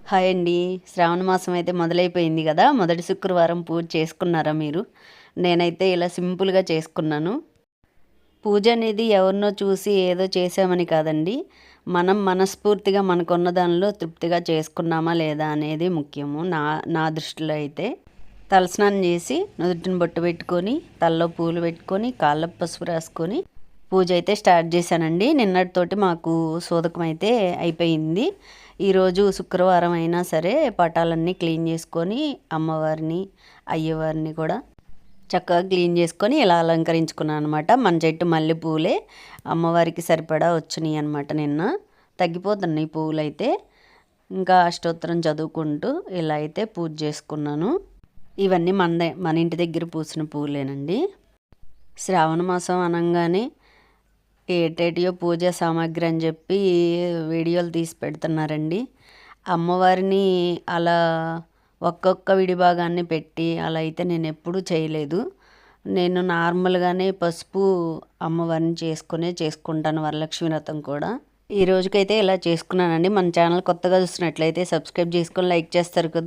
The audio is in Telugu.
హాయ్ అండి. శ్రావణ మాసం అయితే మొదలైపోయింది కదా! మొదటి శుక్రవారం పూజ చేసుకున్నారా మీరు? నేనైతే ఇలా సింపుల్‌గా చేసుకున్నాను. పూజ అనేది ఎవరినో చూసి ఏదో చేశామని కాదండి. మనం మనస్ఫూర్తిగా మనకున్న దానిలో తృప్తిగా చేసుకున్నామా లేదా అనేది ముఖ్యము. నా నా దృష్టిలో అయితే. తలస్నానం చేసి, నుదుటిన బొట్టు పెట్టుకొని, తలలో పూలు పెట్టుకొని, కాళ్ళకు పసుపు రాసుకొని పూజ అయితే స్టార్ట్ చేశానండి. నిన్నటితోటి మాకు సూదకం అయితే అయిపోయింది. ఈరోజు శుక్రవారం అయినా సరే పటాలన్నీ క్లీన్ చేసుకొని అమ్మవారిని, అయ్యవారిని కూడా చక్కగా క్లీన్ చేసుకొని ఇలా అలంకరించుకున్నాను అనమాట. మన చెట్టు మల్లెపూలే అమ్మవారికి సరిపడా వచ్చినాయి అనమాట నిన్న. తగ్గిపోతున్నాయి పువ్వులైతే. ఇంకా అష్టోత్తరం చదువుకుంటూ ఇలా అయితే పూజ చేసుకున్నాను. ఇవన్నీ మన ఇంటి దగ్గర పూసిన పూలేనండి. శ్రావణ మాసం అనంగానే ఏటేటియో పూజా సామాగ్రి అని చెప్పి వీడియోలు తీసి పెడుతున్నారండి. అమ్మవారిని అలా ఒక్కొక్క విడిభాగాన్ని పెట్టి అలా అయితే నేను ఎప్పుడూ చేయలేదు. నేను నార్మల్గానే పసుపు అమ్మవారిని చేసుకుంటాను, వరలక్ష్మి వ్రతం కూడా. ఈ రోజుకైతే ఇలా చేసుకున్నానండి. మన ఛానల్ కొత్తగా చూసినట్లయితే సబ్స్క్రైబ్ చేసుకొని లైక్ చేస్తారు కదా.